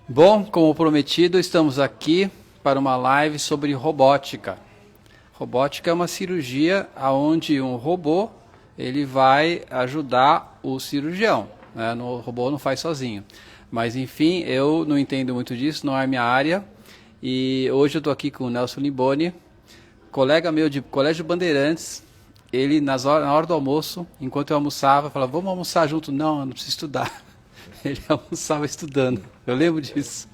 Bom, como prometido, estamos aqui para uma live sobre robótica. Robótica é uma cirurgia onde um robô ele vai ajudar o cirurgião, né? O robô não faz sozinho. Mas enfim, eu não entendo muito disso, não é minha área. E hoje eu estou aqui com o Nelson Liboni, colega meu de Colégio Bandeirantes. Ele, na hora do almoço, enquanto eu almoçava, falava, vamos almoçar junto? Não, eu não preciso estudar. Ele almoçava estudando, eu lembro disso.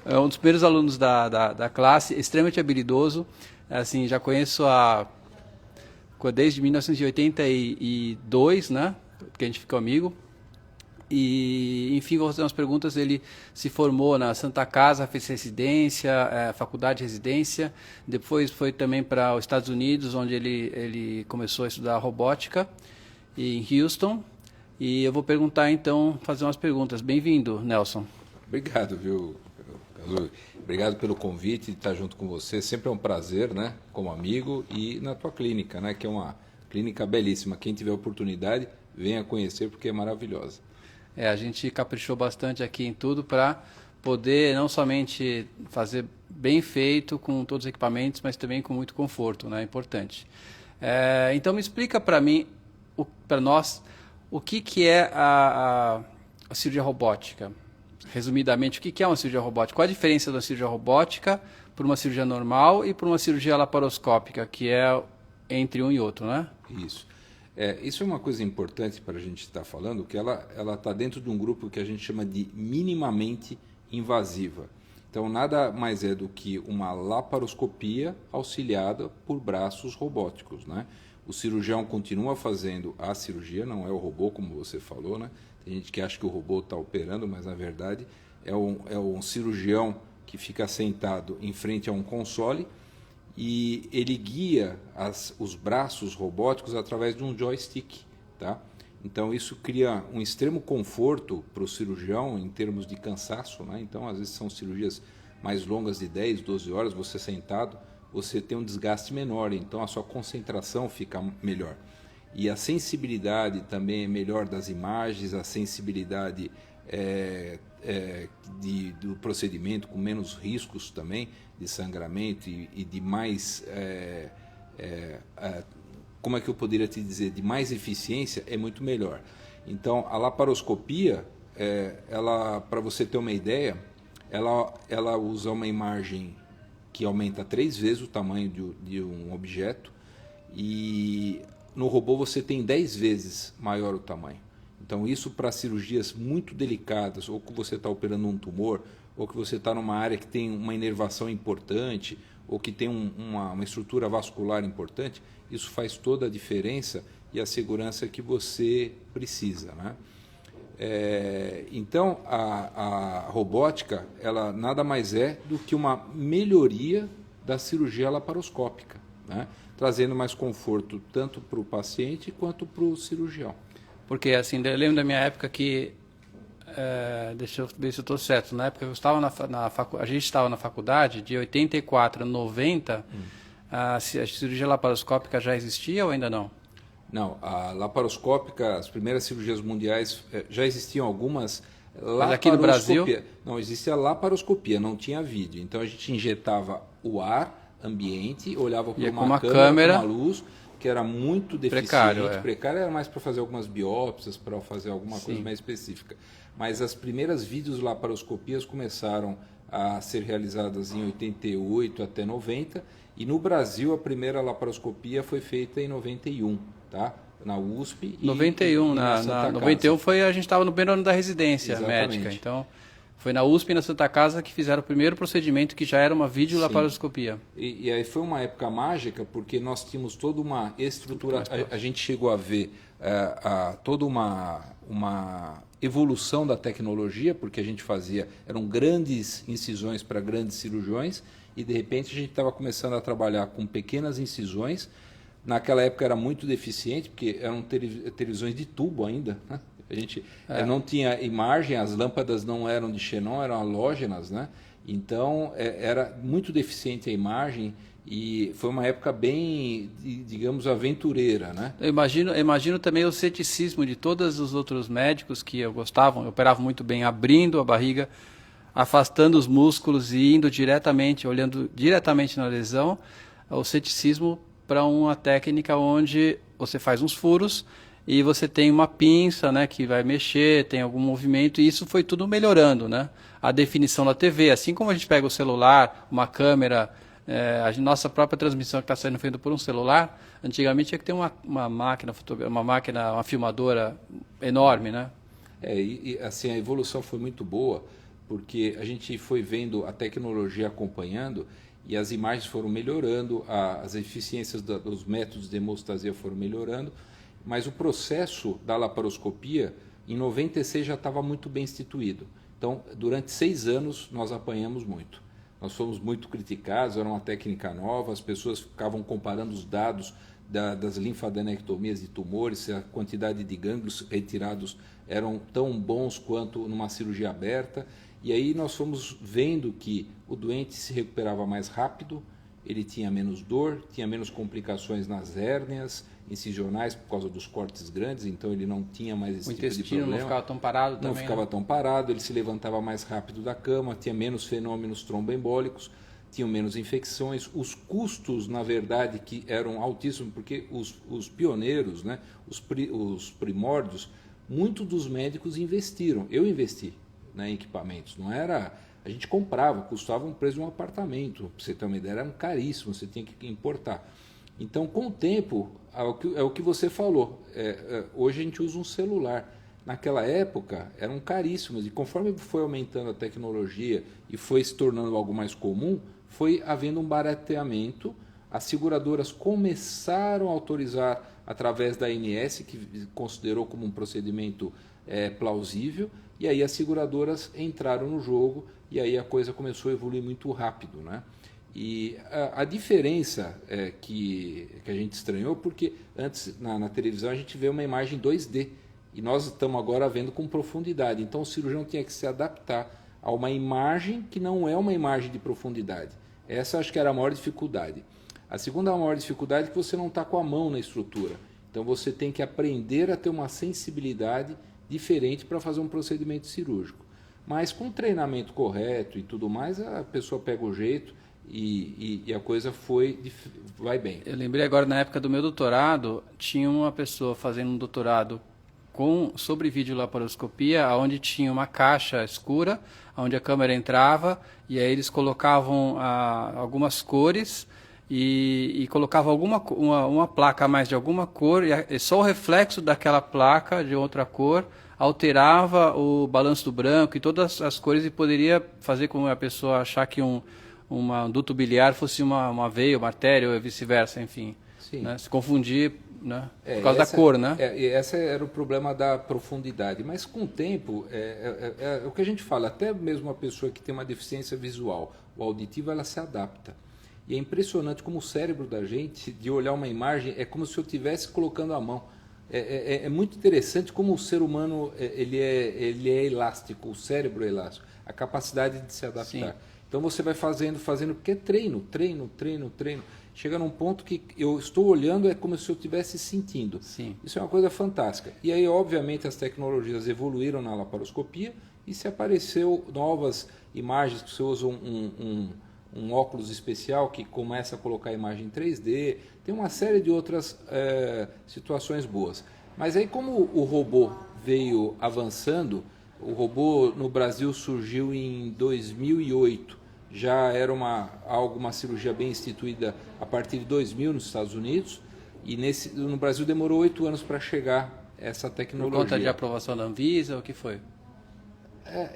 É um dos primeiros alunos da classe, extremamente habilidoso. Assim, já conheço desde 1982, né? Que a gente ficou amigo. E, enfim, vou fazer umas perguntas. Ele se formou na Santa Casa, fez residência, faculdade de residência. Depois foi também para os Estados Unidos, onde ele começou a estudar robótica, em Houston. E eu vou perguntar, então, fazer umas perguntas. Bem-vindo, Nelson. Obrigado, viu, Cazu? Obrigado pelo convite de estar junto com você. Sempre é um prazer, né, como amigo, e na tua clínica, né, que é uma clínica belíssima. Quem tiver oportunidade, venha conhecer porque é maravilhosa. A gente caprichou bastante aqui em tudo para poder não somente fazer bem feito com todos os equipamentos, mas também com muito conforto, né? É importante. Então me explica para mim, para nós, o que é a cirurgia robótica. Resumidamente, o que é uma cirurgia robótica? Qual a diferença da cirurgia robótica por uma cirurgia normal e por uma cirurgia laparoscópica, que é entre um e outro, né? Isso. Isso é uma coisa importante para a gente estar falando, que ela está dentro de um grupo que a gente chama de minimamente invasiva. Então, nada mais é do que uma laparoscopia auxiliada por braços robóticos, né? O cirurgião continua fazendo a cirurgia, não é o robô, como você falou, né? Tem gente que acha que o robô está operando, mas na verdade é um cirurgião que fica sentado em frente a um console e ele guia os braços robóticos através de um joystick, tá? Então isso cria um extremo conforto para o cirurgião em termos de cansaço, né? Então às vezes são cirurgias mais longas de 10, 12 horas, você sentado, você tem um desgaste menor, então a sua concentração fica melhor. E a sensibilidade também é melhor das imagens, a sensibilidade do procedimento com menos riscos também de sangramento e de mais, como é que eu poderia te dizer, de mais eficiência é muito melhor. Então a laparoscopia, para você ter uma ideia, ela usa uma imagem que aumenta 3 vezes o tamanho de um objeto e no robô você tem 10 vezes maior o tamanho. Então isso para cirurgias muito delicadas, ou que você está operando um tumor, ou que você está numa área que tem uma inervação importante, ou que tem uma estrutura vascular importante, isso faz toda a diferença e a segurança que você precisa, né? Então a robótica ela nada mais é do que uma melhoria da cirurgia laparoscópica, né? Trazendo mais conforto tanto para o paciente quanto para o cirurgião. Porque, assim, eu lembro da minha época que, deixa eu ver se eu estou certo, na época eu estava a gente estava na faculdade, de 84 a 90, a cirurgia laparoscópica já existia ou ainda não? Não, a laparoscópica, as primeiras cirurgias mundiais, já existiam algumas. Mas aqui no Brasil? Não, existia a laparoscopia, não tinha vídeo. Então a gente injetava o ar ambiente, olhava para uma câmera, com uma luz, que era muito deficiente. Precário era mais para fazer algumas biópsias, para fazer alguma coisa mais específica. Mas as primeiras videolaparoscopias começaram a ser realizadas em 88 até 90, e no Brasil a primeira laparoscopia foi feita em 91, tá? Na USP e 91, e na Santa 91 Casa. a gente estava no primeiro ano da residência Exatamente. médica, então foi na USP e na Santa Casa que fizeram o primeiro procedimento que já era uma videolaparoscopia. E aí foi uma época mágica porque nós tínhamos toda uma estrutura, a gente chegou a ver toda uma evolução da tecnologia, porque a gente eram grandes incisões para grandes cirurgiões e de repente a gente estava começando a trabalhar com pequenas incisões. Naquela época era muito deficiente, porque eram televisões de tubo ainda, né? A gente não tinha imagem, as lâmpadas não eram de xenon, eram halógenas, né? Então era muito deficiente a imagem E foi uma época bem, digamos, aventureira, né? Eu imagino também o ceticismo de todos os outros médicos que operavam muito bem, abrindo a barriga, afastando os músculos e indo diretamente, olhando diretamente na lesão, o ceticismo para uma técnica onde você faz uns furos e você tem uma pinça, né, que vai mexer, tem algum movimento, e isso foi tudo melhorando, né? A definição da TV, assim como a gente pega o celular, uma câmera, a nossa própria transmissão que está sendo feita por um celular, antigamente tinha que ter uma máquina, uma filmadora enorme, né? Assim, a evolução foi muito boa, porque a gente foi vendo a tecnologia acompanhando e as imagens foram melhorando, as eficiências dos métodos de hemostasia foram melhorando, mas o processo da laparoscopia, em 96 já estava muito bem instituído. Então, durante 6 anos, nós apanhamos muito. Nós fomos muito criticados, era uma técnica nova, as pessoas ficavam comparando os dados das linfadenectomias de tumores, se a quantidade de gânglios retirados eram tão bons quanto numa cirurgia aberta. E aí nós fomos vendo que o doente se recuperava mais rápido, ele tinha menos dor, tinha menos complicações nas hérnias incisionais por causa dos cortes grandes, então ele não tinha mais esse tipo de problema. O intestino não ficava tão parado também. Não ficava tão parado, ele se levantava mais rápido da cama, tinha menos fenômenos tromboembólicos, tinham menos infecções. Os custos, na verdade, que eram altíssimos, porque os pioneiros, né, os primórdios, muitos dos médicos investiram. Eu investi, né, em equipamentos, não era... A gente comprava, custava um preço de um apartamento, para você ter uma ideia, era caríssimo, você tinha que importar. Então, com o tempo, é o que você falou, hoje a gente usa um celular. Naquela época, eram caríssimos, e conforme foi aumentando a tecnologia e foi se tornando algo mais comum, foi havendo um barateamento, as seguradoras começaram a autorizar através da ANS, que considerou como um procedimento plausível, e aí as seguradoras entraram no jogo, e aí a coisa começou a evoluir muito rápido, né? E a diferença que a gente estranhou, porque antes na televisão a gente vê uma imagem 2D, e nós estamos agora vendo com profundidade, então o cirurgião tinha que se adaptar a uma imagem que não é uma imagem de profundidade. Essa acho que era a maior dificuldade. A segunda maior dificuldade é que você não está com a mão na estrutura, então você tem que aprender a ter uma sensibilidade diferente para fazer um procedimento cirúrgico. Mas com treinamento correto e tudo mais, a pessoa pega o jeito e a coisa vai bem. Eu lembrei agora, na época do meu doutorado, tinha uma pessoa fazendo um doutorado sobre videolaparoscopia, onde tinha uma caixa escura, onde a câmera entrava, e aí eles colocavam algumas cores e colocavam uma placa a mais de alguma cor, e só o reflexo daquela placa de outra cor alterava o balanço do branco e todas as cores, e poderia fazer com a pessoa achar que um duto biliar fosse uma veia, uma artéria, ou vice-versa, enfim. Né? Se confundir, né? Por causa da cor, né? Esse era o problema da profundidade. Mas com o tempo, o que a gente fala, até mesmo uma pessoa que tem uma deficiência visual ou auditiva, ela se adapta. E é impressionante como o cérebro da gente, de olhar uma imagem, é como se eu estivesse colocando a mão. É muito interessante como o ser humano ele é elástico, o cérebro é elástico, a capacidade de se adaptar. Sim. Então você vai fazendo, porque é treino. Chega num ponto que eu estou olhando, é como se eu estivesse sentindo. Sim. Isso é uma coisa fantástica. E aí, obviamente, as tecnologias evoluíram na laparoscopia e se apareceu novas imagens, que você usa um óculos especial que começa a colocar a imagem em 3D, tem uma série de outras situações boas. Mas aí, como o robô veio avançando, o robô no Brasil surgiu em 2008, já era uma cirurgia bem instituída a partir de 2000 nos Estados Unidos, e no Brasil demorou 8 anos para chegar essa tecnologia. Por conta de aprovação da Anvisa, o que foi?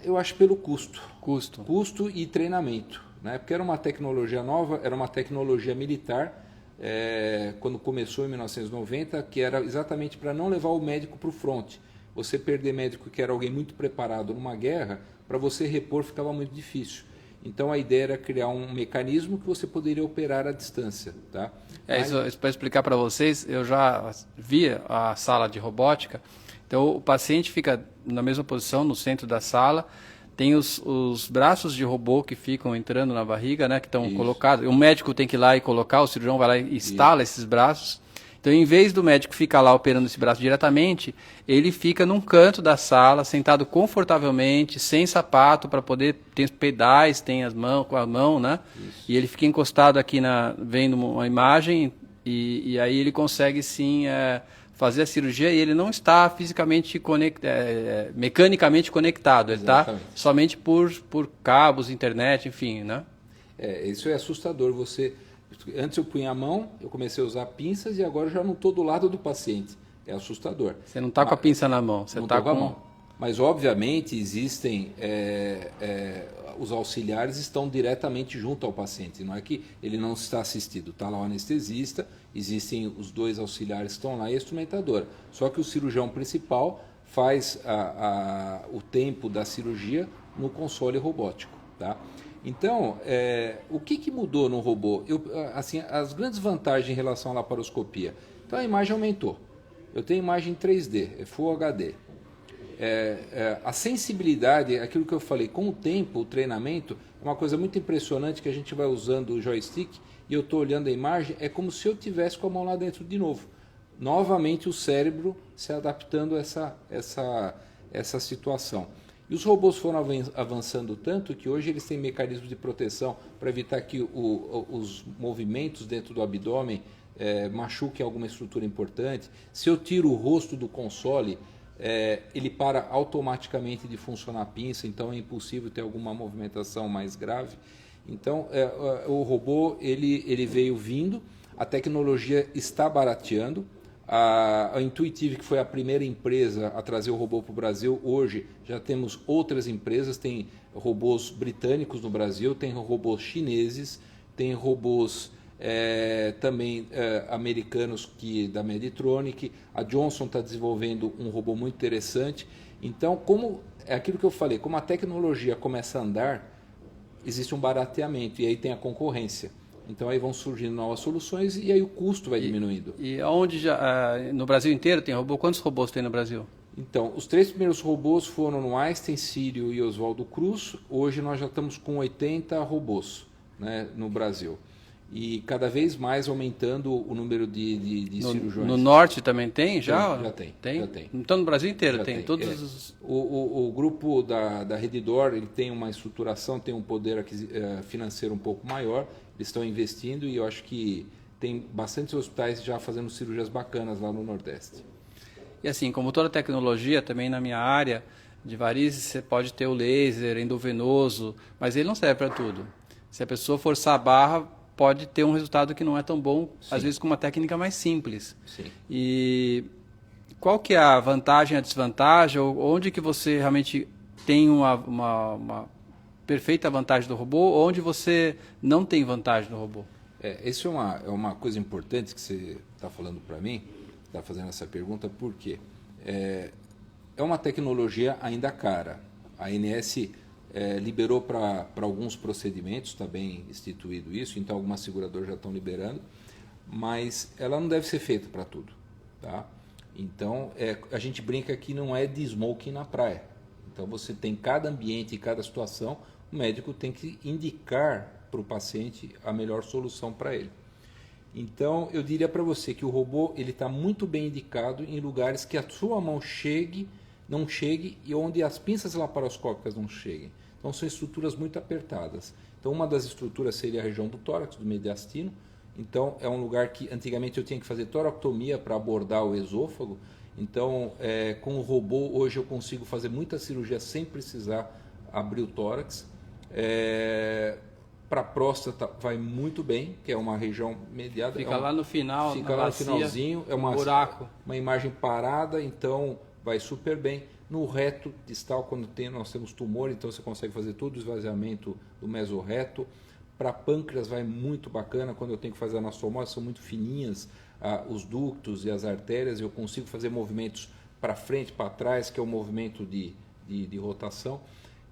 Eu acho pelo custo. Custo e treinamento. Né? Porque era uma tecnologia nova, era uma tecnologia militar, quando começou em 1990, que era exatamente para não levar o médico para o fronte. Você perder médico que era alguém muito preparado numa guerra, para você repor ficava muito difícil. Então a ideia era criar um mecanismo que você poderia operar à distância. Tá? Isso para explicar para vocês, eu já vi a sala de robótica, então o paciente fica na mesma posição, no centro da sala, Tem os braços de robô que ficam entrando na barriga, né? Que estão Isso. colocados. O médico tem que ir lá e colocar, o cirurgião vai lá e instala esses braços. Então, em vez do médico ficar lá operando esse braço diretamente, ele fica num canto da sala, sentado confortavelmente, sem sapato, para poder... Tem os pedais, tem as mãos, com a mão, né? Isso. E ele fica encostado aqui, vendo uma imagem, e aí ele consegue, sim, fazer a cirurgia, e ele não está fisicamente mecanicamente conectado. Ele está somente por cabos, internet, enfim, né? Isso é assustador. Antes eu punha a mão, eu comecei a usar pinças e agora eu já não estou do lado do paciente. É assustador. Você não está com a pinça na mão, você está com a mão. Mas, obviamente, existem... os auxiliares estão diretamente junto ao paciente. Não é que ele não está assistido. Está lá o anestesista, existem os 2 auxiliares que estão lá e a instrumentadora. Só que o cirurgião principal faz o tempo da cirurgia no console robótico. Tá? Então, o que mudou no robô? As grandes vantagens em relação à laparoscopia. Então, a imagem aumentou. Eu tenho imagem 3D, Full HD. A sensibilidade, aquilo que eu falei, com o tempo, o treinamento, é uma coisa muito impressionante que a gente vai usando o joystick e eu estou olhando a imagem, é como se eu tivesse com a mão lá dentro de novo. Novamente o cérebro se adaptando a essa situação. E os robôs foram avançando tanto que hoje eles têm mecanismos de proteção para evitar que os movimentos dentro do abdômen machuquem alguma estrutura importante. Se eu tiro o rosto do console, ele para automaticamente de funcionar a pinça, então é impossível ter alguma movimentação mais grave. Então, o robô ele veio vindo, a tecnologia está barateando. A Intuitive, que foi a primeira empresa a trazer o robô para o Brasil, hoje já temos outras empresas, tem robôs britânicos no Brasil, tem robôs chineses, tem robôs também americanos da Meditronic, a Johnson está desenvolvendo um robô muito interessante. Então, como é aquilo que eu falei, como a tecnologia começa a andar, existe um barateamento e aí tem a concorrência. Então aí vão surgindo novas soluções e aí o custo vai diminuindo. E onde no Brasil inteiro tem robô? Quantos robôs tem no Brasil? Então, os 3 primeiros robôs foram no Einstein, Sírio e Oswaldo Cruz. Hoje nós já estamos com 80 robôs, né, no Brasil. E cada vez mais aumentando o número de cirurgiões. No norte também tem já? Já tem. Então no Brasil inteiro já tem. O grupo da Redditor, ele tem uma estruturação, tem um poder financeiro um pouco maior. Eles estão investindo e eu acho que tem bastantes hospitais já fazendo cirurgias bacanas lá no Nordeste. E assim, como toda tecnologia, também na minha área de varizes, você pode ter o laser, endovenoso, mas ele não serve para tudo. Se a pessoa forçar a barra, pode ter um resultado que não é tão bom, sim, às vezes com uma técnica mais simples. Sim. E qual que é a vantagem e a desvantagem? Ou onde que você realmente tem uma perfeita vantagem do robô, ou onde você não tem vantagem do robô? Isso é uma coisa importante que você está falando para mim, está fazendo essa pergunta, porque é uma tecnologia ainda cara. A ANS liberou para alguns procedimentos, está bem instituído isso, então algumas seguradoras já estão liberando, mas ela não deve ser feita para tudo. Tá? Então, a gente brinca que não é de smoking na praia. Então, você tem cada ambiente e cada situação, o médico tem que indicar para o paciente a melhor solução para ele. Então, eu diria para você que o robô está muito bem indicado em lugares que a sua mão não chegue e onde as pinças laparoscópicas não cheguem. Então, são estruturas muito apertadas. Então, uma das estruturas seria a região do tórax, do mediastino. Então, é um lugar que antigamente eu tinha que fazer toractomia para abordar o esôfago. Então, com o robô, hoje eu consigo fazer muita cirurgia sem precisar abrir o tórax. Para a próstata vai muito bem, que é uma região mediada. Fica lá no final, fica lá no finalzinho, é buraco. Uma imagem parada, então vai super bem. No reto distal, quando nós temos tumor, então você consegue fazer todo o esvaziamento do mesorreto. Para pâncreas vai muito bacana, quando eu tenho que fazer a anastomose, são muito fininhas os ductos e as artérias, eu consigo fazer movimentos para frente, para trás, que é o movimento de rotação.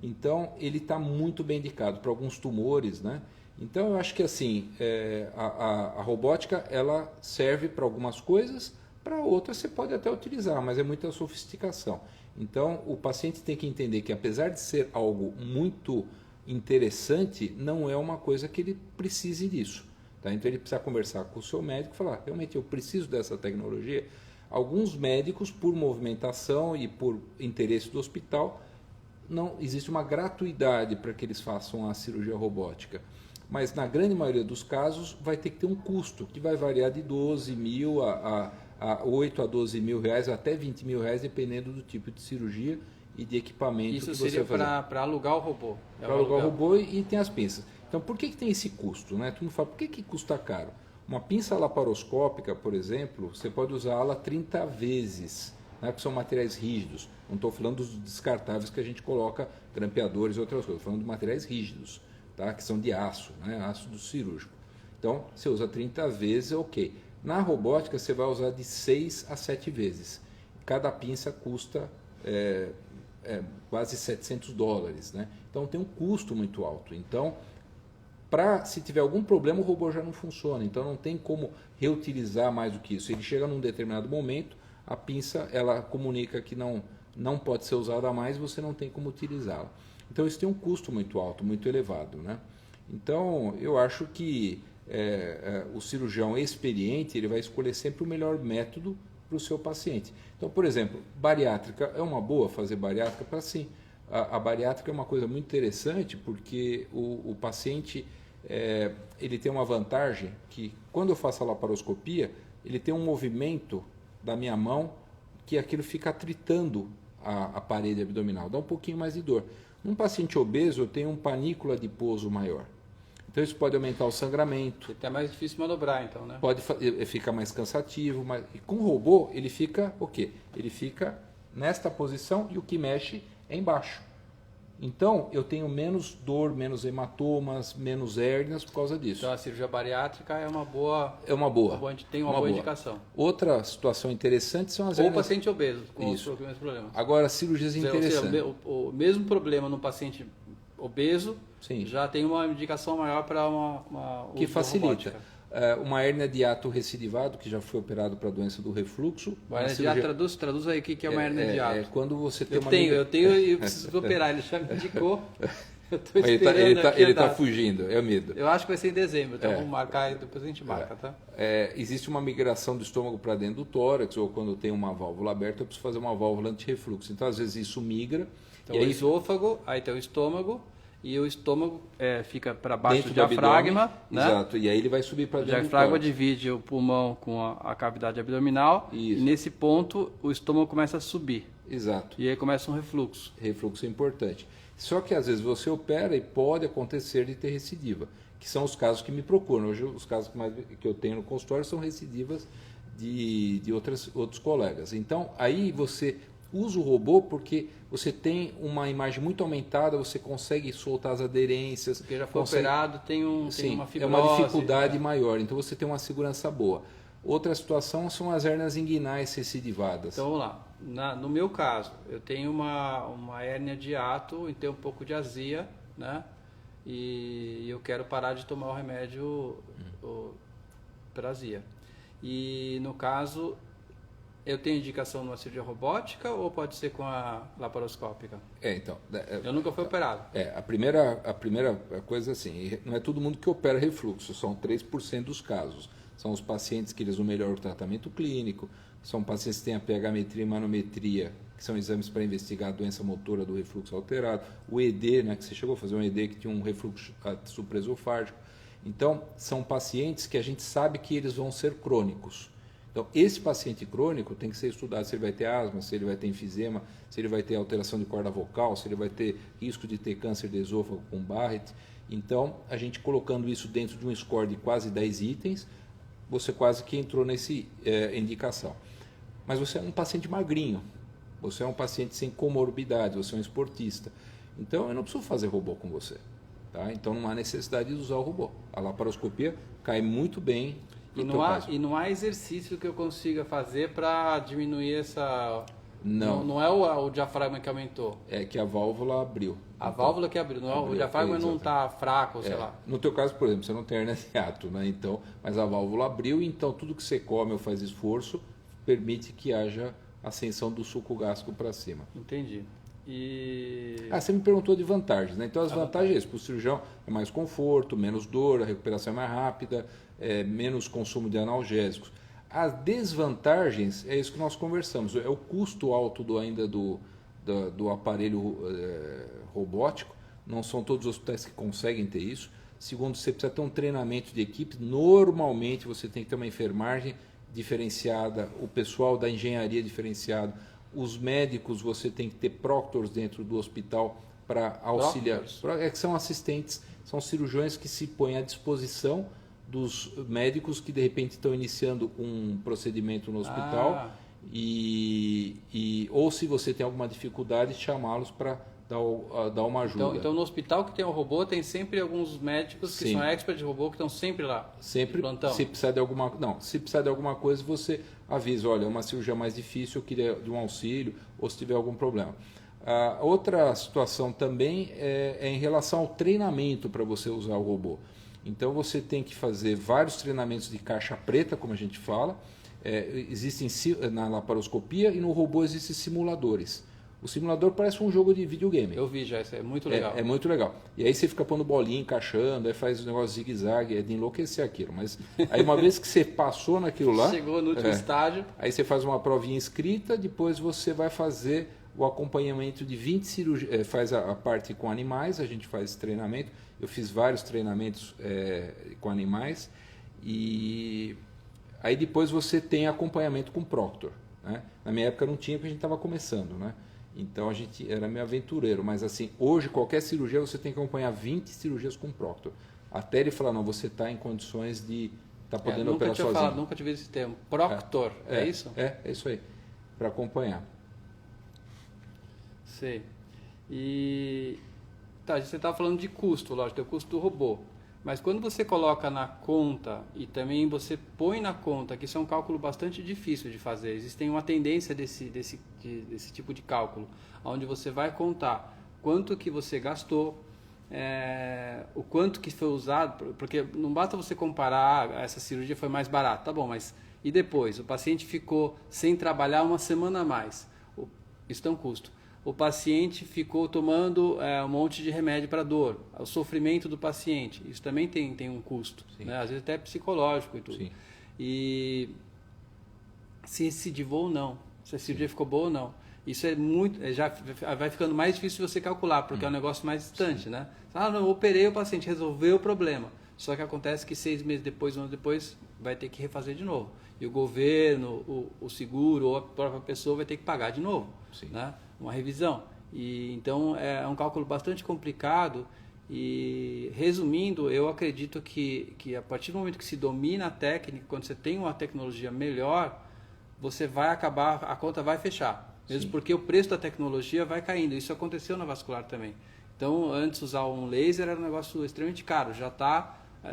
Então, ele está muito bem indicado para alguns tumores, né? Então, eu acho que assim, a robótica ela serve para algumas coisas, para outras você pode até utilizar, mas é muita sofisticação. Então, o paciente tem que entender que, apesar de ser algo muito interessante, não é uma coisa que ele precise disso. Tá? Então, ele precisa conversar com o seu médico e falar, realmente eu preciso dessa tecnologia. Alguns médicos, por movimentação e por interesse do hospital, não existe uma gratuidade para que eles façam a cirurgia robótica. Mas, na grande maioria dos casos, vai ter que ter um custo, que vai variar de 12 mil a 8 a 12 mil reais, até 20 mil reais, dependendo do tipo de cirurgia e de equipamento Isso que você seria vai fazer. para alugar o robô. Para alugar o robô e tem as pinças. Então, por que tem esse custo? Né? Tu me fala, por que custa caro? Uma pinça laparoscópica, por exemplo, você pode usá-la 30 vezes, né? Porque são materiais rígidos. Não estou falando dos descartáveis que a gente coloca, grampeadores e outras coisas. Estou falando de materiais rígidos, tá? Que são de aço, né? Ácido cirúrgico. Então, você usa 30 vezes, ok. Na robótica, você vai usar de 6 a 7 vezes. Cada pinça custa quase $700, né? Então, tem um custo muito alto. Então, se tiver algum problema, o robô já não funciona. Então, não tem como reutilizar mais do que isso. Ele chega num determinado momento, a pinça ela comunica que não pode ser usada mais, você não tem como utilizá-la. Então, isso tem um custo muito alto, muito elevado, né? Então, eu acho que o cirurgião experiente ele vai escolher sempre o melhor método para o seu paciente. Então, por exemplo, bariátrica é uma boa fazer bariátrica para sim. A bariátrica é uma coisa muito interessante porque o paciente ele tem uma vantagem que quando eu faço a laparoscopia ele tem um movimento da minha mão que aquilo fica atritando a parede abdominal, dá um pouquinho mais de dor. Num paciente obeso eu tenho um panícula de pouso maior. Então isso pode aumentar o sangramento. É até mais difícil manobrar, então, né? Pode ficar mais cansativo, mas e com o robô ele fica o quê? Ele fica nesta posição e o que mexe é embaixo. Então eu tenho menos dor, menos hematomas, menos hérnias por causa disso. Então a cirurgia bariátrica é uma boa. Tem uma boa indicação. Outra situação interessante são as Ou hérnias. o paciente obeso com Isso. os problemas. Agora cirurgias interessantes. O mesmo problema no paciente obeso Sim. já tem uma indicação maior para que facilita. Uma hérnia de hiato recidivado, que já foi operado para a doença do refluxo. A hérnia de hiato, traduz aí o que é uma hérnia de hiato. É quando você tem eu tenho e preciso operar, ele já me indicou. Eu estou esperando ele está fugindo, é o medo. Eu acho que vai ser em dezembro, então vamos marcar e depois a gente marca, tá? Existe uma migração do estômago para dentro do tórax, ou quando tem uma válvula aberta, eu preciso fazer uma válvula anti-refluxo. Então, às vezes, isso migra. Então, o esôfago, aí tem o estômago, e o estômago fica para baixo do dentro diafragma, abdômen, né? Exato, e aí ele vai subir para dentro do diafragma tórax. divide o pulmão com a cavidade abdominal, Isso. e nesse ponto o estômago começa a subir. Exato. E aí começa um refluxo. Refluxo é importante. Só que às vezes você opera e pode acontecer de ter recidiva, que são os casos que me procuram. Hoje os casos que eu tenho no consultório são recidivas de outros colegas. Então aí você usa o robô porque você tem uma imagem muito aumentada, você consegue soltar as aderências. Porque já foi operado, tem uma fibrose. É uma dificuldade maior, então você tem uma segurança boa. Outra situação são as hérnias inguinais recidivadas. Então vamos lá. No meu caso, eu tenho uma hérnia de hiato e tenho um pouco de azia, né? E eu quero parar de tomar o remédio para azia. E no caso, eu tenho indicação numa cirurgia robótica ou pode ser com a laparoscópica? Eu nunca fui operado. A primeira coisa assim, não é todo mundo que opera refluxo, são 3% dos casos. São os pacientes que eles não melhoram o tratamento clínico, são pacientes que têm a pH-metria e manometria, que são exames para investigar a doença motora do refluxo alterado, o ED, né, que você chegou a fazer um ED que tinha um refluxo supraesofágico. Então, são pacientes que a gente sabe que eles vão ser crônicos. Então, esse paciente crônico tem que ser estudado se ele vai ter asma, se ele vai ter enfisema, se ele vai ter alteração de corda vocal, se ele vai ter risco de ter câncer de esôfago com Barrett. Então, a gente colocando isso dentro de um score de quase 10 itens, você quase que entrou nessa indicação. Mas você é um paciente magrinho, você é um paciente sem comorbidade, você é um esportista. Então, eu não preciso fazer robô com você. Tá? Então, não há necessidade de usar o robô. A laparoscopia cai muito bem. E não há exercício que eu consiga fazer para diminuir essa... Não é o diafragma que aumentou. É que a válvula abriu. A válvula que abriu, o diafragma não está fraco, sei lá. No teu caso, por exemplo, você não tem hérnia de hiato, né? Então, mas a válvula abriu, então tudo que você come ou faz esforço permite que haja ascensão do suco gástrico para cima. Entendi. Você me perguntou de vantagens, né? Então as vantagens para o cirurgião é mais conforto, menos dor, a recuperação é mais rápida, menos consumo de analgésicos. As desvantagens é isso que nós conversamos, é o custo alto do aparelho robótico, não são todos os hospitais que conseguem ter isso. Segundo, você precisa ter um treinamento de equipe, normalmente você tem que ter uma enfermagem diferenciada, o pessoal da engenharia diferenciado, os médicos você tem que ter proctors dentro do hospital para auxiliar. Que são assistentes, são cirurgiões que se põem à disposição dos médicos que de repente estão iniciando um procedimento no hospital ou se você tem alguma dificuldade, chamá-los para dar uma ajuda. Então no hospital que tem um robô tem sempre alguns médicos que são experts de robô que estão sempre lá. Sempre. Plantão. Se precisar de alguma coisa, você avisa, olha, é uma cirurgia mais difícil, eu queria de um auxílio, ou se tiver algum problema. Outra situação também é em relação ao treinamento para você usar o robô. Então você tem que fazer vários treinamentos de caixa preta, como a gente fala. Existem na laparoscopia e no robô existem simuladores. O simulador parece um jogo de videogame. Eu vi já, isso é muito legal. É muito legal. E aí você fica pondo bolinha, encaixando, aí faz o negócio zigue-zague, é de enlouquecer aquilo. Mas aí uma vez que você passou naquilo lá... Chegou no último estágio. Aí você faz uma provinha escrita, depois você vai fazer o acompanhamento de 20 cirurgias, faz a parte com animais, a gente faz treinamento. Eu fiz vários treinamentos com animais. E aí depois você tem acompanhamento com proctor. Né? Na minha época não tinha, porque a gente estava começando, né? Então a gente era meio aventureiro, mas assim, hoje qualquer cirurgia você tem que acompanhar 20 cirurgias com proctor. Até ele falar, não, você está em condições de estar podendo operar sozinho. Nunca tive esse termo. Proctor, é isso? É isso aí, para acompanhar. Sei. E você estava falando de custo, lógico, tem o custo do robô. Mas quando você coloca na conta e também você põe na conta, que isso é um cálculo bastante difícil de fazer, existe uma tendência desse tipo de cálculo, onde você vai contar quanto que você gastou, o quanto que foi usado, porque não basta você comparar, essa cirurgia foi mais barata, tá bom, mas e depois? O paciente ficou sem trabalhar uma semana a mais, isso tem um custo. O paciente ficou tomando um monte de remédio para dor, o sofrimento do paciente, isso também tem um custo, né? Às vezes até psicológico e tudo. Sim. E se recidivou ou não, se a cirurgia ficou boa ou não. Isso é muito, já vai ficando mais difícil de você calcular, porque é um negócio mais distante, né? Não, eu operei o paciente, resolveu o problema. Só que acontece que 6 meses depois, um ano depois, vai ter que refazer de novo. E o governo, o seguro ou a própria pessoa vai ter que pagar de novo, né? Uma revisão. E então é um cálculo bastante complicado e, resumindo, eu acredito que a partir do momento que se domina a técnica, quando você tem uma tecnologia melhor, você vai acabar, a conta vai fechar, mesmo porque o preço da tecnologia vai caindo. Isso aconteceu na vascular também. Então, antes usar um laser era um negócio extremamente caro, já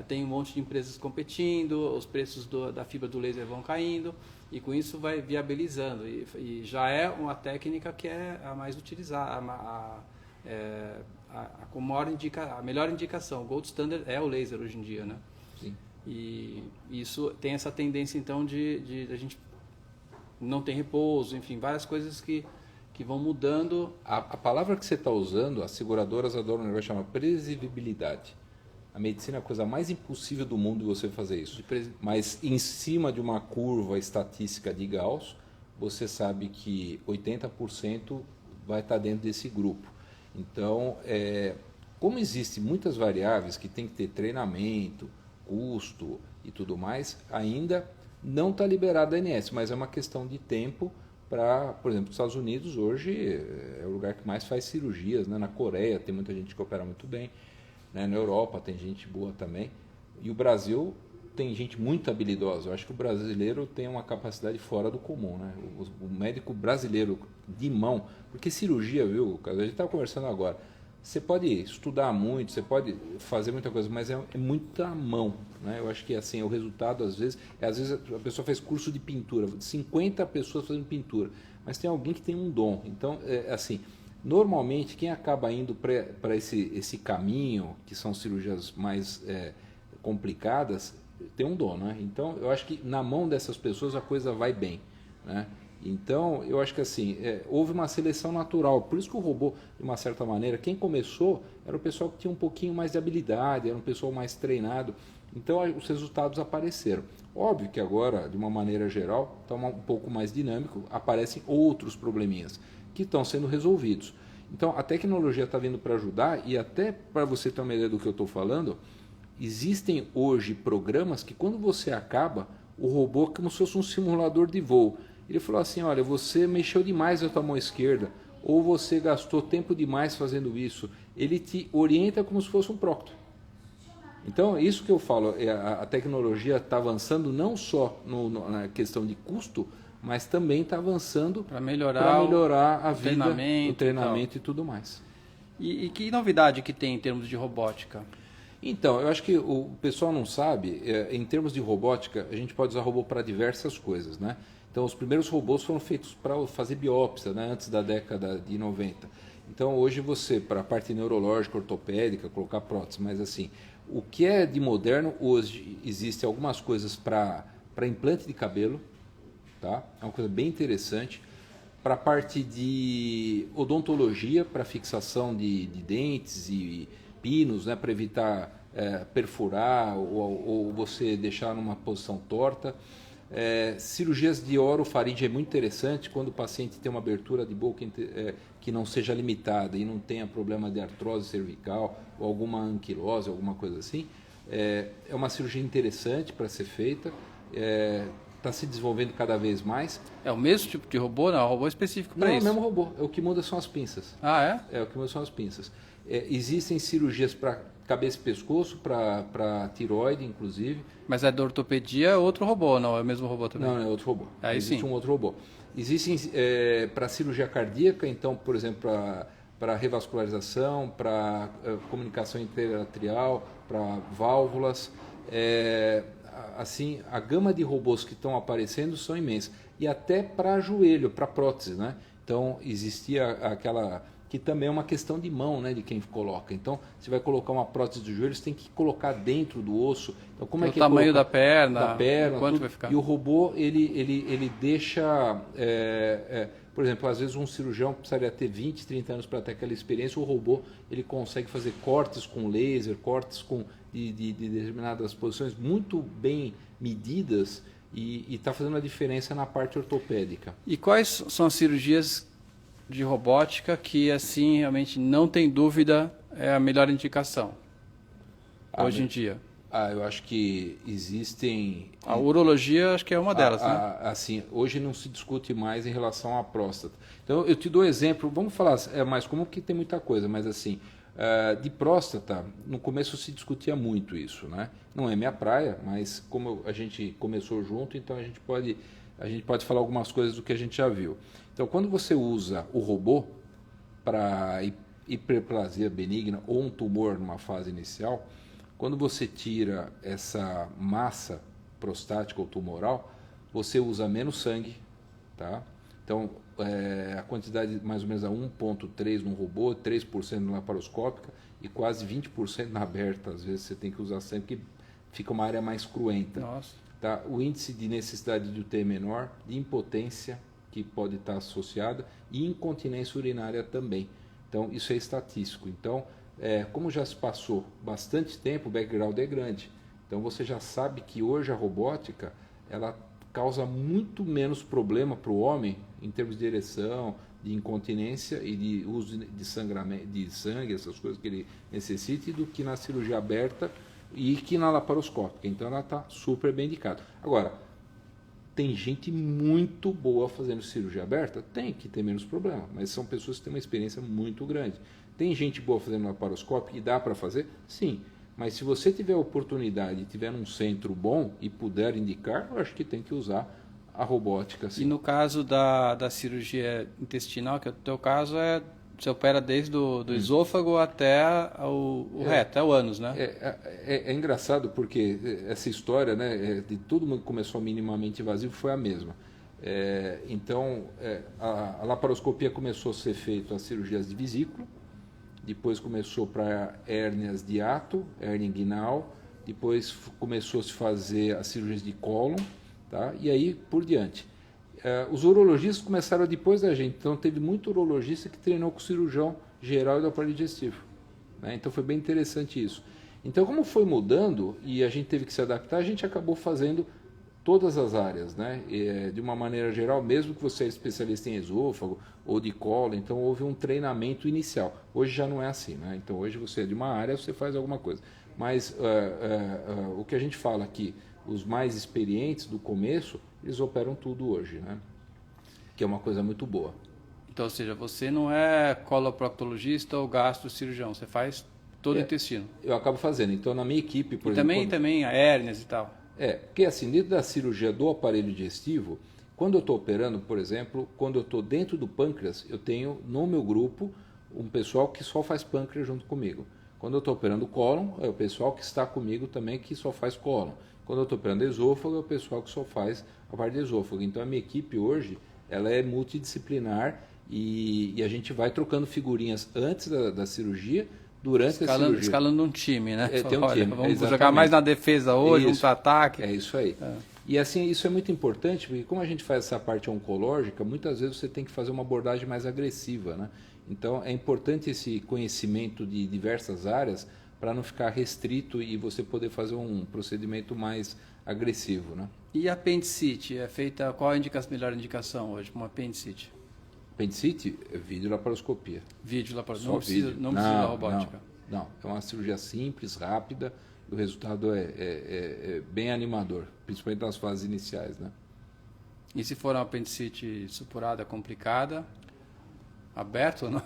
tem um monte de empresas competindo, os preços da fibra do laser vão caindo, e com isso vai viabilizando. E já é uma técnica que é a mais utilizada, a melhor indicação. O gold standard é o laser hoje em dia, né? Sim. E isso tem essa tendência, então, de a gente não ter repouso, enfim, várias coisas que vão mudando. A palavra que você está usando, as seguradoras adoram, vai chamar previsibilidade. A medicina é a coisa mais impossível do mundo de você fazer isso. Mas em cima de uma curva estatística de Gauss, você sabe que 80% vai estar dentro desse grupo. Então, como existem muitas variáveis que tem que ter treinamento, custo e tudo mais, ainda não está liberado a ANS, mas é uma questão de tempo para, por exemplo, os Estados Unidos hoje é o lugar que mais faz cirurgias, né? Na Coreia tem muita gente que opera muito bem. Na Europa tem gente boa também. E o Brasil tem gente muito habilidosa. Eu acho que o brasileiro tem uma capacidade fora do comum. Né? O médico brasileiro de mão... Porque cirurgia, viu? A gente estava conversando agora. Você pode estudar muito, você pode fazer muita coisa, mas é muita mão. Né? Eu acho que assim, o resultado, às vezes a pessoa faz curso de pintura. 50 pessoas fazendo pintura. Mas tem alguém que tem um dom. Então, assim... Normalmente, quem acaba indo para esse caminho, que são cirurgias mais complicadas, tem um dom, né? Então, eu acho que na mão dessas pessoas a coisa vai bem, né? Então, eu acho que assim, houve uma seleção natural. Por isso que o robô, de uma certa maneira, quem começou era o pessoal que tinha um pouquinho mais de habilidade, era um pessoal mais treinado. Então, os resultados apareceram. Óbvio que agora, de uma maneira geral, está um pouco mais dinâmico, aparecem outros probleminhas que estão sendo resolvidos. Então, a tecnologia está vindo para ajudar, e até para você ter uma ideia do que eu estou falando, existem hoje programas que quando você acaba, o robô é como se fosse um simulador de voo. Ele falou assim, olha, você mexeu demais na tua mão esquerda, ou você gastou tempo demais fazendo isso. Ele te orienta como se fosse um prócto. Então, isso que eu falo, a tecnologia está avançando não só na questão de custo, mas também está avançando para melhorar a vida, o treinamento e tudo mais. E que novidade que tem em termos de robótica? Então, eu acho que o pessoal não sabe, em termos de robótica, a gente pode usar robô para diversas coisas, né? Então, os primeiros robôs foram feitos para fazer biópsia, né, antes da década de 90. Então, hoje você, para a parte neurológica, ortopédica, colocar prótese, mas assim, o que é de moderno, hoje existem algumas coisas para implante de cabelo, tá? É uma coisa bem interessante. Para a parte de odontologia, para fixação de dentes e pinos, né, para evitar perfurar ou você deixar numa posição torta. Cirurgias de orofaringe é muito interessante quando o paciente tem uma abertura de boca que não seja limitada e não tenha problema de artrose cervical ou alguma anquilose, alguma coisa assim. É uma cirurgia interessante para ser feita. Está se desenvolvendo cada vez mais. É o mesmo tipo de robô? Não, é um robô específico para isso? Não, é o mesmo robô. O que muda são as pinças. Ah, é? O que muda são as pinças. Existem cirurgias para cabeça e pescoço, para tireoide, inclusive. Mas da ortopedia é outro robô, não? É o mesmo robô também? Não, é outro robô. Aí Existe sim. um outro robô. Existem para cirurgia cardíaca, então, por exemplo, para revascularização, para comunicação interatrial, para válvulas. Assim, a gama de robôs que estão aparecendo são imensas. E até para joelho, para prótese, né? Então, existia aquela... que também é uma questão de mão, né, de quem coloca. Então, você vai colocar uma prótese do joelho, você tem que colocar dentro do osso. Então, como é que o tamanho da perna, quanto tudo. vai ficar? E o robô, ele deixa... por exemplo, às vezes um cirurgião precisaria ter 20, 30 anos para ter aquela experiência, o robô ele consegue fazer cortes com laser, cortes de determinadas posições muito bem medidas e está fazendo a diferença na parte ortopédica. E quais são as cirurgias de robótica que, assim, realmente não tem dúvida é a melhor indicação hoje em dia? Eu acho que existem... A urologia acho que é uma delas, né? Assim, hoje não se discute mais em relação à próstata. Então, eu te dou exemplo, vamos falar mais comum que tem muita coisa, mas assim, de próstata, no começo se discutia muito isso, né? Não é minha praia, mas como a gente começou junto, então a gente pode falar algumas coisas do que a gente já viu. Então, quando você usa o robô para hiperplasia benigna ou um tumor numa fase inicial, quando você tira essa massa prostática ou tumoral, você usa menos sangue, tá? Então, a quantidade mais ou menos a 1,3 no robô, 3% na laparoscópica e quase 20% na aberta. Às vezes você tem que usar sangue porque fica uma área mais cruenta. Nossa. Tá? O índice de necessidade de UTI é menor, de impotência, que pode estar associada, e incontinência urinária também. Então, isso é estatístico. Então, como já se passou bastante tempo, o background é grande. Então, você já sabe que hoje a robótica ela causa muito menos problema para o homem em termos de ereção, de incontinência e de uso de sangramento, de sangue, essas coisas que ele necessite, do que na cirurgia aberta e que na laparoscópica. Então, ela está super bem indicada. Agora, tem gente muito boa fazendo cirurgia aberta? Tem, que tem menos problema, mas são pessoas que têm uma experiência muito grande. Tem gente boa fazendo laparoscópio e dá para fazer? Sim, mas se você tiver a oportunidade, tiver num centro bom e puder indicar, eu acho que tem que usar a robótica. Sim. E no caso da cirurgia intestinal, que é o teu caso, você opera desde o esôfago até o reto, até o ânus, né? É engraçado porque essa história, né, de todo mundo que começou minimamente invasivo foi a mesma. Então, a laparoscopia começou a ser feita as cirurgias de vesícula, depois começou para hérnias de hiato, hérnia inguinal, depois começou a se fazer as cirurgias de cólon, tá? E aí por diante. Os urologistas começaram depois da gente, então teve muito urologista que treinou com o cirurgião geral e do aparelho digestivo, né? Então foi bem interessante isso. Então, como foi mudando e a gente teve que se adaptar, a gente acabou fazendo todas as áreas, né? De uma maneira geral, mesmo que você é especialista em esôfago ou de colo, então houve um treinamento inicial. Hoje já não é assim, né? Então hoje você é de uma área, você faz alguma coisa. Mas o que a gente fala aqui, os mais experientes do começo, eles operam tudo hoje, né? Que é uma coisa muito boa. Então, ou seja, você não é coloproctologista ou gastrocirurgião, você faz todo o intestino. Eu acabo fazendo. Então, na minha equipe, por e exemplo... também a hérnias e tal. Porque assim, dentro da cirurgia do aparelho digestivo, quando eu estou operando, por exemplo, quando eu estou dentro do pâncreas, eu tenho no meu grupo um pessoal que só faz pâncreas junto comigo. Quando eu estou operando cólon, é o pessoal que está comigo também que só faz cólon. Quando eu estou operando esôfago, é o pessoal que só faz a parte de esôfago. Então a minha equipe hoje, ela é multidisciplinar e a gente vai trocando figurinhas antes da cirurgia, durante a cirurgia. Escalando um time, né? Tem um time. Vamos jogar mais na defesa hoje, vamos para ataque. É isso aí. E assim, isso é muito importante, porque como a gente faz essa parte oncológica, muitas vezes você tem que fazer uma abordagem mais agressiva, né? Então é importante esse conhecimento de diversas áreas para não ficar restrito e você poder fazer um procedimento mais agressivo, né? E a apendicite, é feita, qual a melhor indicação hoje para uma apendicite? Apendicite é videolaparoscopia. Videolaparoscopia, não precisa da robótica. Não, é uma cirurgia simples, rápida, o resultado é bem animador, principalmente nas fases iniciais, né? E se for uma apendicite supurada, complicada, aberto ou não?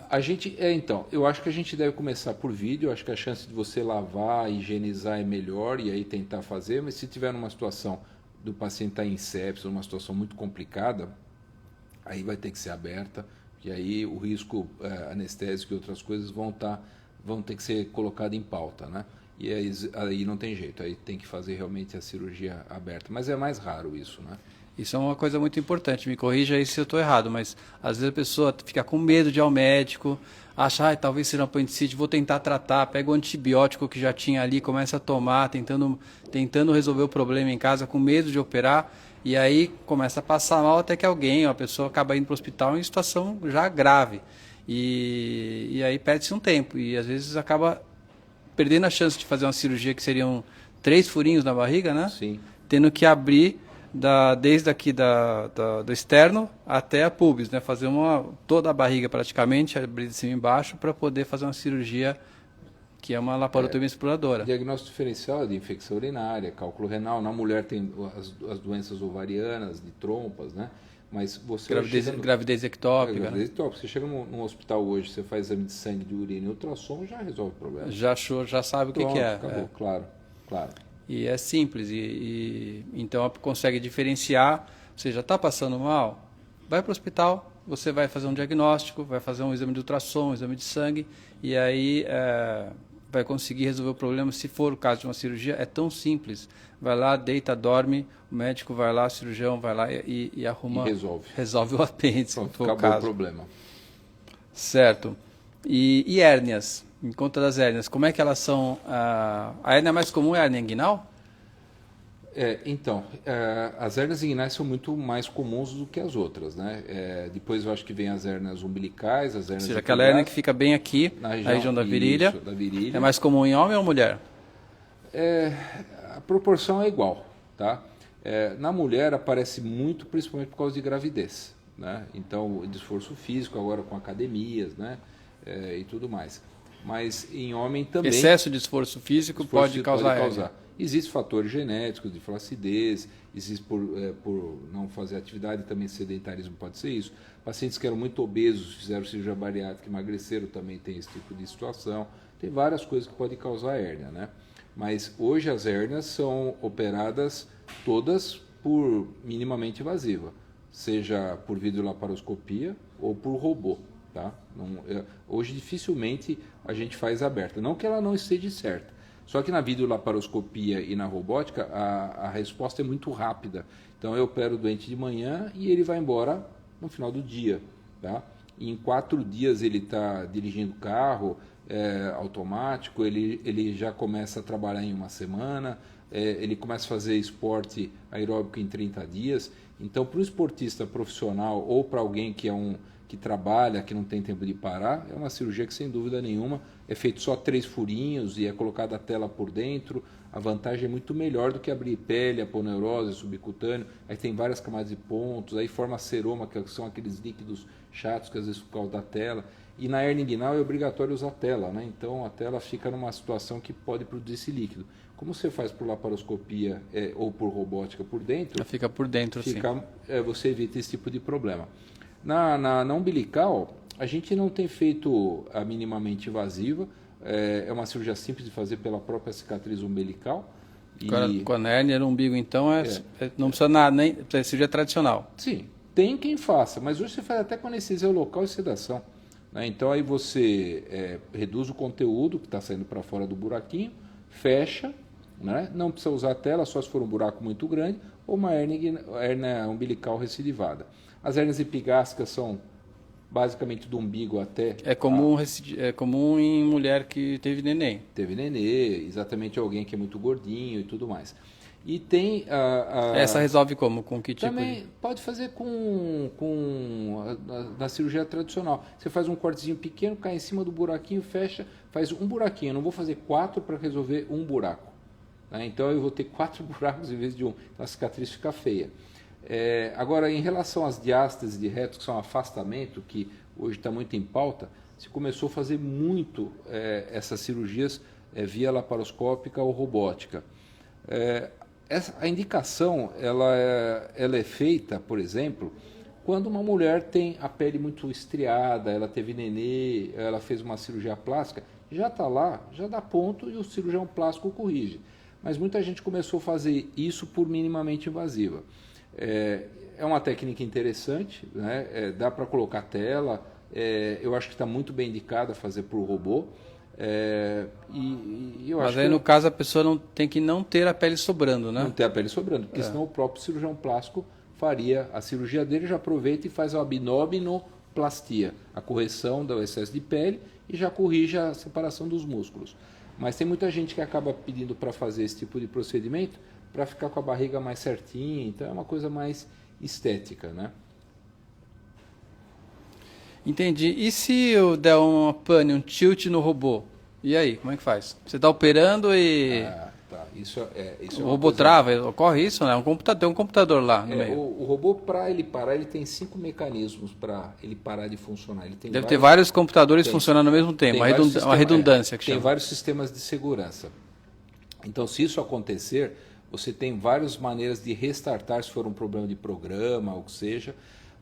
Então, eu acho que a gente deve começar por vídeo, acho que a chance de você lavar, higienizar é melhor e aí tentar fazer, mas se tiver numa situação do paciente estar em sepsis, uma situação muito complicada, aí vai ter que ser aberta, e aí o risco anestésico e outras coisas vão ter que ser colocado em pauta, né? E aí não tem jeito, aí tem que fazer realmente a cirurgia aberta, mas é mais raro isso, né? Isso é uma coisa muito importante, me corrija aí se eu estou errado, mas às vezes a pessoa fica com medo de ir ao médico, acha, talvez seja um apendicite, vou tentar tratar, pega o antibiótico que já tinha ali, começa a tomar, tentando resolver o problema em casa, com medo de operar, e aí começa a passar mal até que a pessoa acaba indo para o hospital em situação já grave. E aí perde-se um tempo, e às vezes acaba perdendo a chance de fazer uma cirurgia que seriam 3 furinhos na barriga, né? Sim. Tendo que abrir desde aqui do externo até a pubis, né? Fazer toda a barriga praticamente, abrir de cima e embaixo, para poder fazer uma cirurgia que é uma laparotomia exploradora. Diagnóstico diferencial de infecção urinária, cálculo renal. Na mulher tem as doenças ovarianas, de trompas, né? Mas você gravidez ectópica. Gravidez ectópica. Você chega num hospital hoje, você faz exame de sangue, de urina e ultrassom, já resolve o problema. Já sabe o que é. Acabou, claro. E é simples, então consegue diferenciar. Você já está passando mal? Vai para o hospital, você vai fazer um diagnóstico, vai fazer um exame de ultrassom, um exame de sangue, e aí vai conseguir resolver o problema. Se for o caso de uma cirurgia, é tão simples. Vai lá, deita, dorme, o médico vai lá, o cirurgião vai lá e arruma. E resolve o apêndice. Pronto, acabou o problema. Certo. E hérnias? Em conta das hérnias, como é que elas são? A hérnia mais comum é a hérnia inguinal? As hérnias inguinais são muito mais comuns do que as outras, né? Depois eu acho que vem as hérnias umbilicais, as hérnias... Ou seja, aquela hérnia que fica bem aqui, na região da virilha. Isso, da virilha. É mais comum em homem ou mulher? A proporção é igual, tá? Na mulher aparece muito, principalmente por causa de gravidez, né? Então, de esforço físico, agora com academias, né? E tudo mais. Mas em homem também... Excesso de esforço físico pode causar hérnia. Existem fatores genéticos de flacidez, existe por não fazer atividade, também sedentarismo pode ser isso. Pacientes que eram muito obesos, fizeram cirurgia bariátrica, emagreceram, também tem esse tipo de situação. Tem várias coisas que podem causar hérnia, né? Mas hoje as hérnias são operadas todas por minimamente invasiva, seja por videolaparoscopia ou por robô. Tá? Hoje dificilmente a gente faz aberta, não que ela não esteja certa, só que na videolaparoscopia e na robótica a resposta é muito rápida. Então eu opero o doente de manhã e ele vai embora no final do dia, tá? E em 4 dias ele está dirigindo carro automático, ele já começa a trabalhar em 1 semana, ele começa a fazer esporte aeróbico em 30 dias. Então, para o esportista profissional ou para alguém que trabalha, que não tem tempo de parar, é uma cirurgia que, sem dúvida nenhuma, é feito só 3 furinhos e é colocada a tela por dentro. A vantagem é muito melhor do que abrir pele, aponeurose, subcutâneo. Aí tem várias camadas de pontos, aí forma seroma, que são aqueles líquidos chatos que às vezes ficam da tela. E na hernia inguinal é obrigatório usar tela, né? Então a tela fica numa situação que pode produzir esse líquido. Como você faz por laparoscopia ou por robótica por dentro, Fica por dentro, sim. Você evita esse tipo de problema. Na umbilical, a gente não tem feito a minimamente invasiva. É uma cirurgia simples de fazer pela própria cicatriz umbilical. Com a hérnia no umbigo, então, não precisa nada, nem é cirurgia tradicional. Sim, tem quem faça, mas hoje você faz até com anestesia local e sedação. Né? Então aí você reduz o conteúdo que está saindo para fora do buraquinho, fecha, né? Não precisa usar a tela, só se for um buraco muito grande, ou uma hérnia umbilical recidivada. As hérnias epigástricas são basicamente do umbigo até... É comum em mulher que teve neném. Teve nenê, exatamente alguém que é muito gordinho e tudo mais. E tem... Essa resolve como? Com que tipo? Também pode fazer na cirurgia tradicional. Você faz um cortezinho pequeno, cai em cima do buraquinho, fecha, faz um buraquinho. Eu não vou fazer 4 para resolver um buraco. Né? Então eu vou ter 4 buracos em vez de um. Então a cicatriz fica feia. Agora, em relação às diástases de reto, que são afastamento, que hoje está muito em pauta, se começou a fazer muito essas cirurgias via laparoscópica ou robótica. A indicação ela é feita, por exemplo, quando uma mulher tem a pele muito estriada, ela teve nenê, ela fez uma cirurgia plástica, já está lá, já dá ponto e o cirurgião plástico corrige. Mas muita gente começou a fazer isso por minimamente invasiva. É uma técnica interessante, né? Dá para colocar tela, eu acho que está muito bem indicada a fazer por robô. Mas aí no caso a pessoa tem que não ter a pele sobrando, né? Não ter a pele sobrando, porque senão o próprio cirurgião plástico faria a cirurgia dele, já aproveita e faz a abdominoplastia, a correção do excesso de pele e já corrige a separação dos músculos. Mas tem muita gente que acaba pedindo para fazer esse tipo de procedimento para ficar com a barriga mais certinha, então é uma coisa mais estética, né? Entendi. E se eu der uma pane, um tilt no robô? E aí, como é que faz? Você está operando e... Tá. O robô trava, ocorre isso, né? Tem um computador lá no meio. O robô, para ele parar, ele tem 5 mecanismos para ele parar de funcionar. Deve ter vários computadores funcionando ao mesmo tempo, uma redundância que chama. Tem vários sistemas de segurança. Então, se isso acontecer, você tem várias maneiras de restartar, se for um problema de programa, ou o que seja.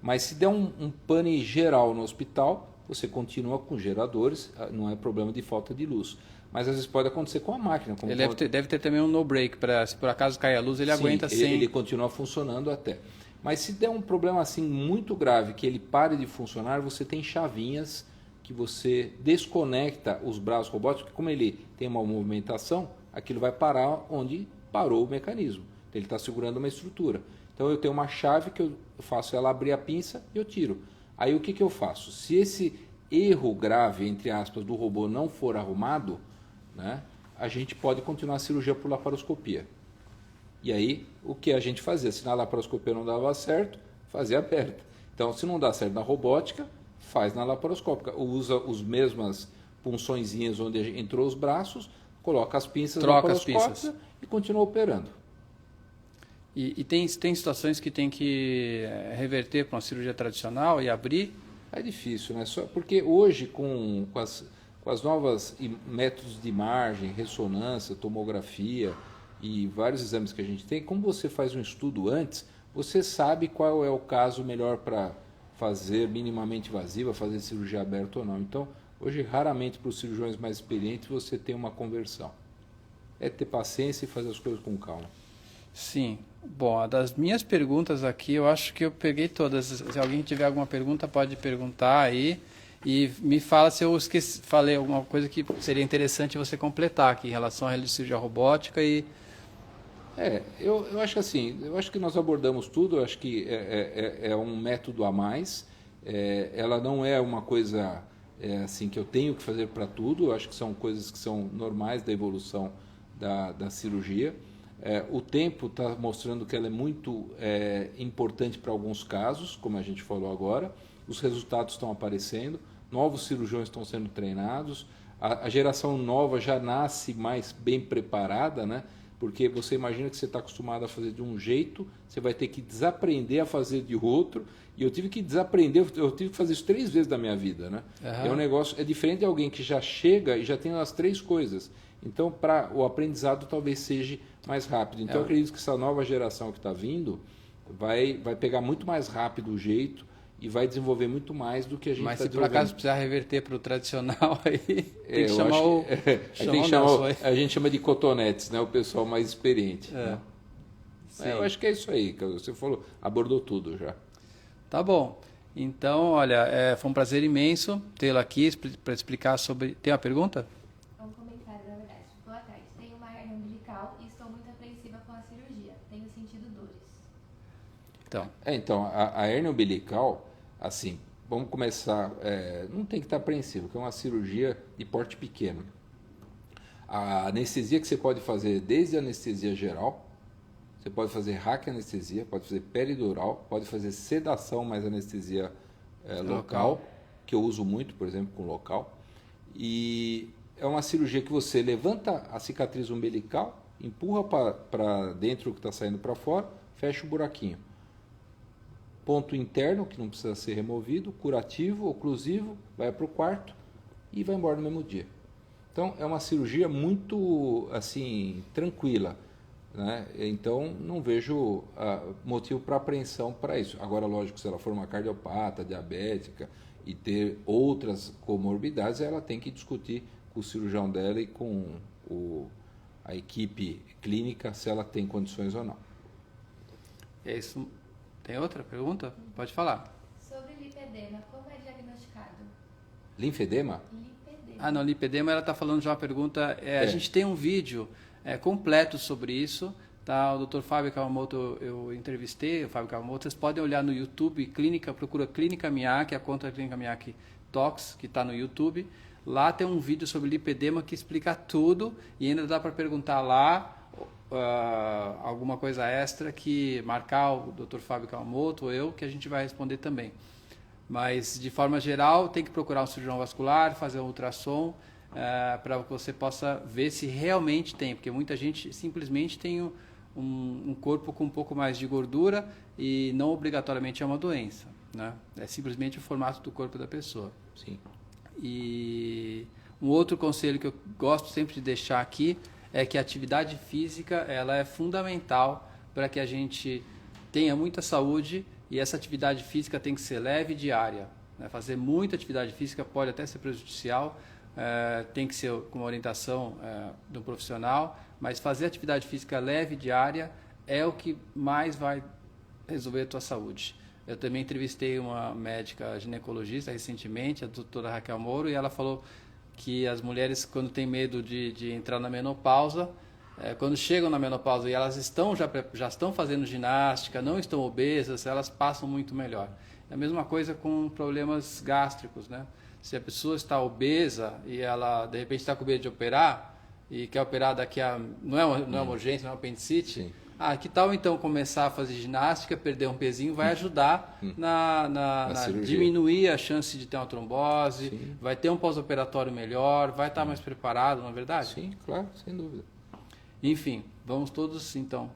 Mas se der um pane geral no hospital, você continua com geradores, não é problema de falta de luz. Mas às vezes pode acontecer com a máquina. Ele deve ter também um no-break, para se por acaso cair a luz, ele aguenta sem... ele continua funcionando até. Mas se der um problema assim muito grave, que ele pare de funcionar, você tem chavinhas que você desconecta os braços robóticos, porque como ele tem uma movimentação, aquilo vai parar onde parou o mecanismo. Então, ele está segurando uma estrutura. Então eu tenho uma chave que eu faço ela abrir a pinça e eu tiro. Aí o que eu faço? Se esse erro grave, entre aspas, do robô não for arrumado, né, a gente pode continuar a cirurgia por laparoscopia. E aí o que a gente fazia? Se na laparoscopia não dava certo, fazia aberta. Então se não dá certo na robótica, faz na laparoscópica. Usa as mesmas punçõezinhas onde entrou os braços, coloca as pinças na laparoscópica e continua operando. E tem situações que tem que reverter para uma cirurgia tradicional e abrir? É difícil, né? Só porque hoje, com as novas métodos de imagem, ressonância, tomografia e vários exames que a gente tem, como você faz um estudo antes, você sabe qual é o caso melhor para fazer minimamente invasiva, fazer cirurgia aberta ou não. Então, hoje, raramente para os cirurgiões mais experientes, você tem uma conversão. É ter paciência e fazer as coisas com calma. Sim. Bom, das minhas perguntas aqui, eu acho que eu peguei todas. Se alguém tiver alguma pergunta, pode perguntar aí. E me fala se eu falei alguma coisa que seria interessante você completar aqui em relação à cirurgia robótica e... Eu acho que assim, eu acho que nós abordamos tudo, eu acho que é um método a mais. Ela não é uma coisa assim que eu tenho que fazer para tudo, eu acho que são coisas que são normais da evolução da cirurgia. O tempo está mostrando que ela é muito importante para alguns casos, como a gente falou agora. Os resultados estão aparecendo, novos cirurgiões estão sendo treinados, a geração nova já nasce mais bem preparada, né? Porque você imagina que você está acostumado a fazer de um jeito, você vai ter que desaprender a fazer de outro, e eu tive que desaprender, eu tive que fazer isso 3 vezes na minha vida, né? É um negócio, é diferente de alguém que já chega e já tem as 3 coisas. Então, para o aprendizado talvez seja mais rápido. Então, eu acredito que essa nova geração que está vindo vai pegar muito mais rápido o jeito e vai desenvolver muito mais do que a gente está desenvolvendo. Mas se por acaso precisar reverter para o tradicional, aí tem que chamar o... A gente chama de cotonetes, né? O pessoal mais experiente. Né? Eu acho que é isso aí, que você falou, abordou tudo já. Tá bom. Então, olha, foi um prazer imenso tê-lo aqui para explicar sobre... Tem uma pergunta? Um comentário, na verdade. Boa tarde. Tenho uma hernia umbilical e estou muito apreensiva com a cirurgia. Tenho sentido dores. Então, a hérnia umbilical, assim, vamos começar... não tem que estar apreensivo, porque é uma cirurgia de porte pequeno. A anestesia que você pode fazer desde a anestesia geral, você pode fazer raquianestesia, pode fazer peridural, pode fazer sedação mais anestesia local, que eu uso muito, por exemplo, com local. E é uma cirurgia que você levanta a cicatriz umbilical, empurra para dentro o que está saindo para fora, fecha o buraquinho. Ponto interno, que não precisa ser removido, curativo, oclusivo, vai para o quarto e vai embora no mesmo dia. Então, é uma cirurgia muito, assim, tranquila. Né? Então, não vejo motivo para apreensão para isso. Agora, lógico, se ela for uma cardiopata, diabética e ter outras comorbidades, ela tem que discutir com o cirurgião dela e com a equipe clínica se ela tem condições ou não. É isso. Tem outra pergunta? Pode falar. Sobre lipedema, como é diagnosticado? Linfedema? Lipedema. Não, lipedema, ela está falando de uma pergunta... A gente tem um vídeo... completo sobre isso, tá? O Dr. Fábio Kawamoto, eu entrevistei o Fábio Kawamoto, vocês podem olhar no YouTube, procura Clínica Miyake, a conta Clínica Miyake Talks, que está no YouTube. Lá tem um vídeo sobre lipedema que explica tudo e ainda dá para perguntar lá alguma coisa extra que marcar o Dr. Fábio Kawamoto ou eu, que a gente vai responder também. Mas, de forma geral, tem que procurar um cirurgião vascular, fazer um ultrassom, para que você possa ver se realmente tem, porque muita gente simplesmente tem um corpo com um pouco mais de gordura e não obrigatoriamente é uma doença, né? É simplesmente o formato do corpo da pessoa. Sim. E um outro conselho que eu gosto sempre de deixar aqui é que a atividade física ela é fundamental para que a gente tenha muita saúde, e essa atividade física tem que ser leve e diária, né? Fazer muita atividade física pode até ser prejudicial, tem que ser com uma orientação de um profissional, mas fazer atividade física leve e diária é o que mais vai resolver a tua saúde. Eu também entrevistei uma médica ginecologista recentemente, a doutora Raquel Moro, e ela falou que as mulheres, quando têm medo de entrar na menopausa, quando chegam na menopausa e elas já estão fazendo ginástica, não estão obesas, elas passam muito melhor. É a mesma coisa com problemas gástricos, né? Se a pessoa está obesa e ela, de repente, está com medo de operar e quer operar daqui a... Não é uma urgência, não é uma apendicite. Sim. Que tal, então, começar a fazer ginástica, perder um pezinho, vai ajudar na diminuir a chance de ter uma trombose, Sim. vai ter um pós-operatório melhor, vai estar mais preparado, não é verdade? Sim, claro, sem dúvida. Enfim, vamos todos, então,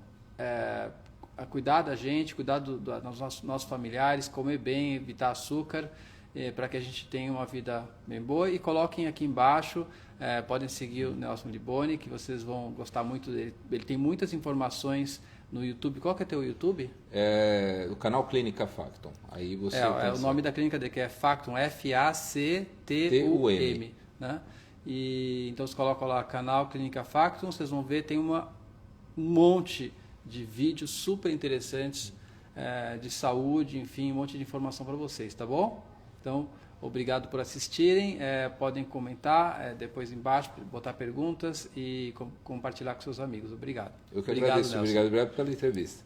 a cuidar da gente, cuidar dos nossos familiares, comer bem, evitar açúcar, para que a gente tenha uma vida bem boa. E coloquem aqui embaixo, podem seguir o Nelson Liboni, que vocês vão gostar muito dele. Ele tem muitas informações no YouTube. Qual que é teu YouTube? O canal Clínica Factum. Aí você o nome da clínica dele que é Factum, F-A-C-T-U-M. Né? E então você coloca lá canal Clínica Factum, vocês vão ver, tem um monte de vídeos super interessantes de saúde, enfim, um monte de informação para vocês, tá bom? Então, obrigado por assistirem, podem comentar depois embaixo, botar perguntas e compartilhar com seus amigos. Obrigado. Eu que agradeço, Nelson. obrigado pela entrevista.